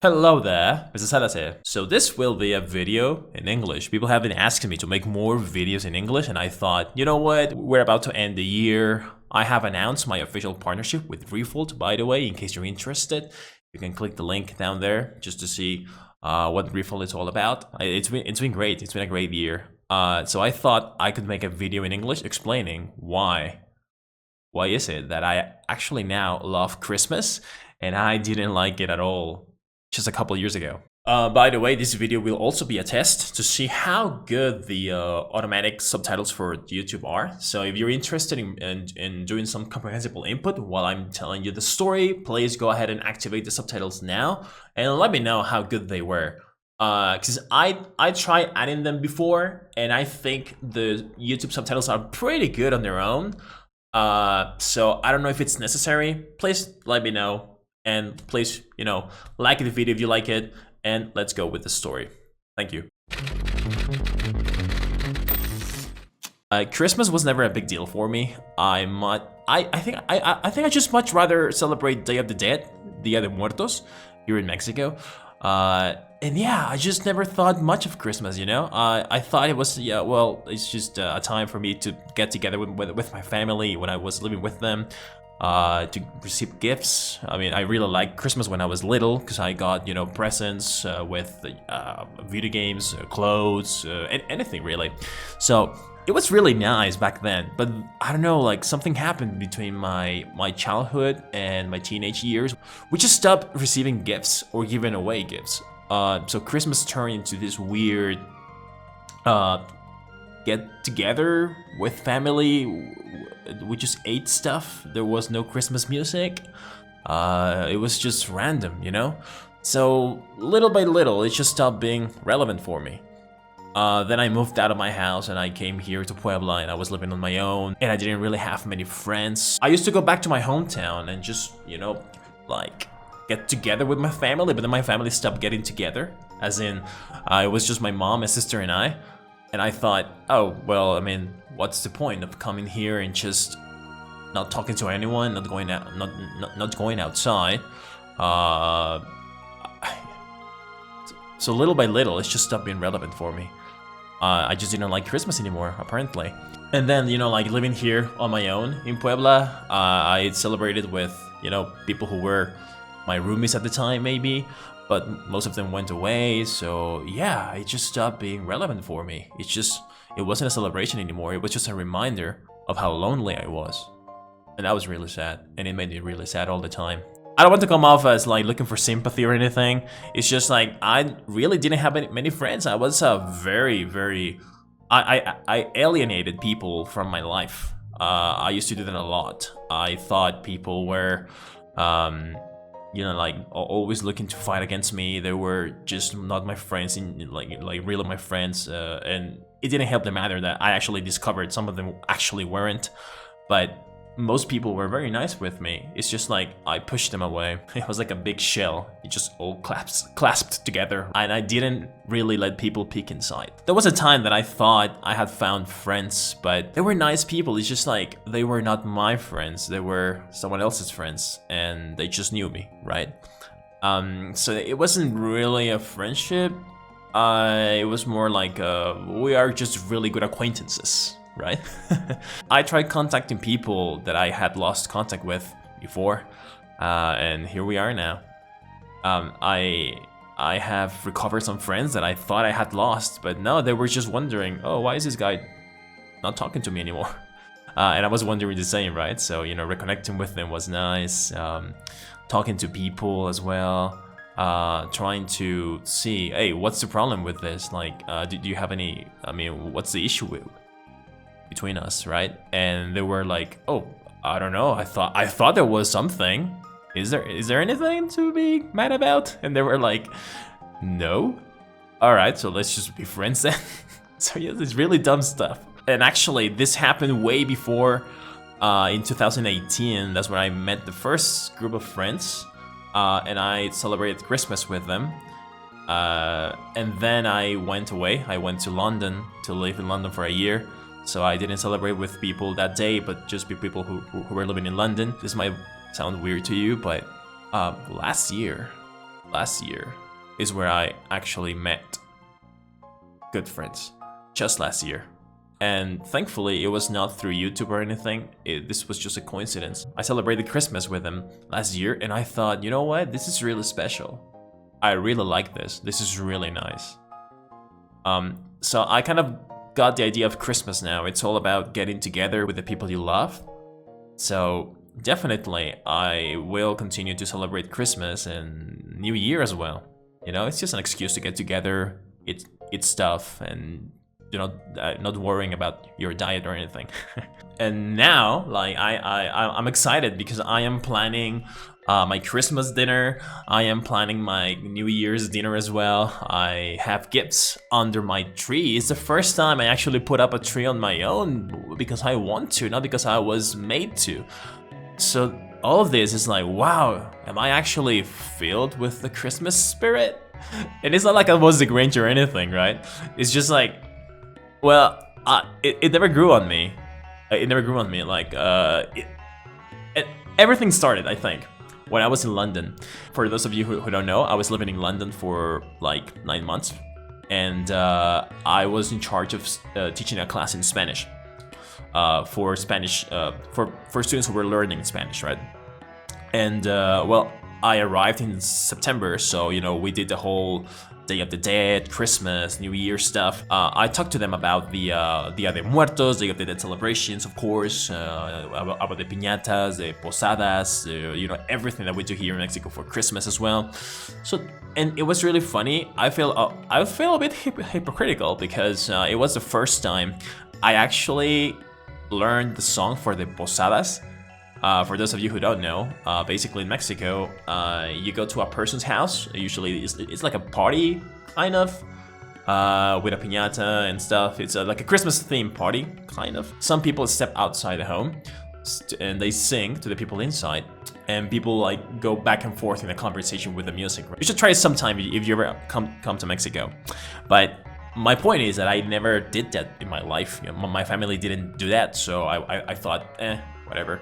Hello there, Mr. Salas here. So this will be a video in English. People have been asking me to make more videos in English, and I thought, you know what, we're about to end the year. I have announced my official partnership with Refold, by the way, in case you're interested. You can click the link down there just to see what Refold is all about. It's been great. It's been a great year. So I thought I could make a video in English explaining why is it that I actually now love Christmas and I didn't like it at all just a couple years ago. By the way, this video will also be a test to see how good the automatic subtitles for YouTube are. So if you're interested in doing some comprehensible input while I'm telling you the story, please go ahead and activate the subtitles now and let me know how good they were. Because I tried adding them before and I think the YouTube subtitles are pretty good on their own. So I don't know if it's necessary. Please let me know. And please, like the video if you like it, and let's go with the story. Thank you. Christmas was never a big deal for me. I think I just much rather celebrate Day of the Dead, Dia de Muertos, here in Mexico. And yeah, I just never thought much of Christmas, I thought it was, it's just a time for me to get together with my family when I was living with them. To receive gifts. I mean, I really liked Christmas when I was little because I got, presents with video games, clothes, anything really. So it was really nice back then. But I don't know, like something happened between my childhood and my teenage years. We just stopped receiving gifts or giving away gifts. So Christmas turned into this weird get together with family. We just ate stuff. There was no Christmas music. It was just random, So little by little, it just stopped being relevant for me. Then I moved out of my house and I came here to Puebla and I was living on my own and I didn't really have many friends. I used to go back to my hometown and just, like get together with my family, but then my family stopped getting together. As in, it was just my mom, my sister, and I. And I thought, oh, well, I mean, what's the point of coming here and just not talking to anyone, not going out, not going outside? So little by little, it's just stopped being relevant for me. I just didn't like Christmas anymore, apparently. And then, like living here on my own in Puebla, I celebrated with, people who were my roomies at the time, maybe. But most of them went away, so yeah, it just stopped being relevant for me. It wasn't a celebration anymore, it was just a reminder of how lonely I was. And that was really sad, and it made me really sad all the time. I don't want to come off as like looking for sympathy or anything. It's just like, I really didn't have many friends. I was I alienated people from my life. I used to do that a lot. I thought people were, like always looking to fight against me. They were just not my friends, like really my friends, and it didn't help the matter that I actually discovered some of them actually weren't. But most people were very nice with me. It's just like I pushed them away. It was like a big shell. It just all clasped together, and I didn't really let people peek inside. There was a time that I thought I had found friends, but they were nice people. It's just like they were not my friends. They were someone else's friends, and they just knew me, right? So it wasn't really a friendship. It was more like we are just really good acquaintances. Right? I tried contacting people that I had lost contact with before, and here we are now. I have recovered some friends that I thought I had lost, but no, they were just wondering, oh, why is this guy not talking to me anymore? And I was wondering the same, right? So, reconnecting with them was nice. Talking to people as well. Trying to see, hey, what's the problem with this? Like, do you have any, what's the issue between us, right? And they were like, oh, I don't know, I thought there was something. Is there anything to be mad about? And they were like, no. All right, so let's just be friends then. So yeah, it's really dumb stuff. And actually, this happened way before. In 2018, that's when I met the first group of friends, and I celebrated Christmas with them. And then I went away. I went to London to live in London for a year. So I didn't celebrate with people that day, but just people who were living in London. This might sound weird to you, but last year, last year is where I actually met good friends. Just last year. And thankfully, it was not through YouTube or anything. This was just a coincidence. I celebrated Christmas with them last year, and I thought, you know what? This is really special. I really like this. This is really nice. So I kind of got the idea of Christmas now. It's all about getting together with the people you love. So definitely, I will continue to celebrate Christmas and New Year as well. You know, it's just an excuse to get together, eat stuff, and you know, not worrying about your diet or anything. And now, like, I'm excited because I am planning my Christmas dinner. I am planning my New Year's dinner as well. I have gifts under my tree. It's the first time I actually put up a tree on my own because I want to, not because I was made to. So all of this is like, wow, am I actually filled with the Christmas spirit? And it's not like I was the Grinch or anything, right? It's just like, well, it never grew on me. It never grew on me. Like, everything started, I think, when I was in London. For those of you who don't know, I was living in London for like 9 months, and I was in charge of teaching a class in Spanish for students who were learning Spanish, right? And well, I arrived in September, so you know we did the whole Day of the Dead, Christmas, New Year stuff. I talked to them about the Dia de Muertos, Day of the Dead celebrations, of course, about the piñatas, the posadas, you know, everything that we do here in Mexico for Christmas as well. So, and it was really funny. I feel a bit hypocritical because it was the first time I actually learned the song for the posadas. For those of you who don't know, basically in Mexico, you go to a person's house. Usually it's like a party, kind of, with a piñata and stuff. It's like a Christmas themed party, kind of. Some people step outside the home and they sing to the people inside. And people like go back and forth in a conversation with the music. You should try it sometime if you ever come to Mexico. But my point is that I never did that in my life. You know, my family didn't do that, so I thought, whatever.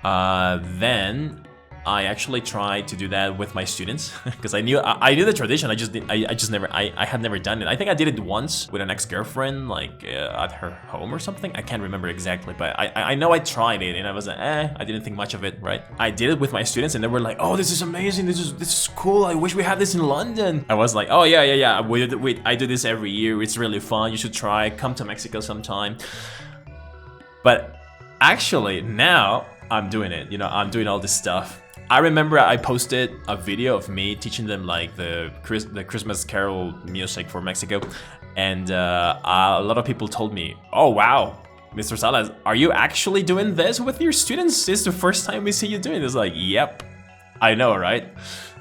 Then I actually tried to do that with my students because I knew the tradition. I had never done it. I think I did it once with an ex-girlfriend, like at her home or something. I can't remember exactly, but I know I tried it and I was like, I didn't think much of it, right? I did it with my students and they were like, oh, this is amazing. This is cool. I wish we had this in London. I was like, oh yeah. I do this every year. It's really fun. You should try. Come to Mexico sometime. But actually now I'm doing it. You know, I'm doing all this stuff. I remember I posted a video of me teaching them like the Christmas Carol music for Mexico, and a lot of people told me, "Oh wow, Mr. Salas, are you actually doing this with your students? This is the first time we see you doing this." Like, yep, I know, right?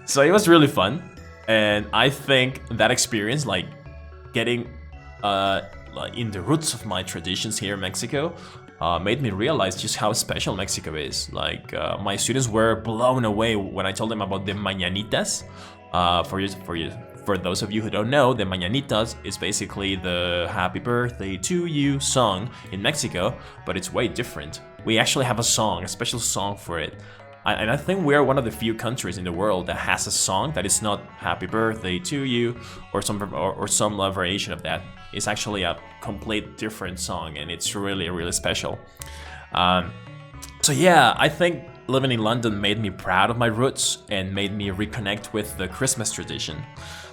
So it was really fun, and I think that experience, like getting like in the roots of my traditions here in Mexico, made me realize just how special Mexico is. Like, my students were blown away when I told them about the mañanitas. For those of you who don't know, the mañanitas is basically the happy birthday to you song in Mexico, but it's way different. We actually have a song, a special song for it. And I think we're one of the few countries in the world that has a song that is not happy birthday to you or some variation of that. It's actually a complete different song, and it's really, really special. So yeah, I think living in London made me proud of my roots and made me reconnect with the Christmas tradition.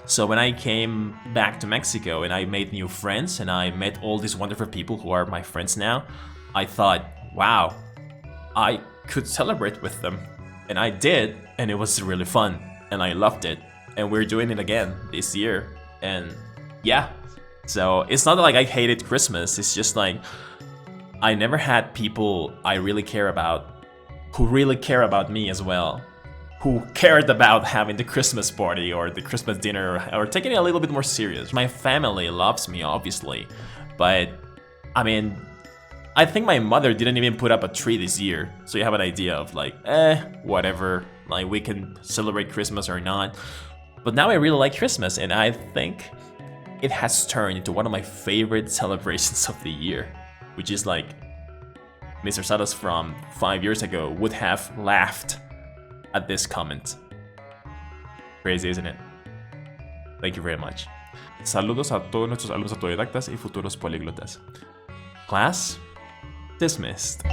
So when I came back to Mexico and I made new friends and I met all these wonderful people who are my friends now, I thought, wow, I could celebrate with them. And I did, and it was really fun, and I loved it. And we're doing it again this year, and yeah. So it's not like I hated Christmas, it's just like I never had people I really care about who really care about me as well, who cared about having the Christmas party or the Christmas dinner or taking it a little bit more serious. My family loves me, obviously, but I mean, I think my mother didn't even put up a tree this year, so you have an idea of like, whatever, like we can celebrate Christmas or not. But now I really like Christmas, and I think it has turned into one of my favorite celebrations of the year, which is like Mr. Salas from 5 years ago would have laughed at this comment. Crazy, isn't it? Thank you very much. Saludos a todos nuestros alumnos autodidactas y futuros políglotas. Class dismissed.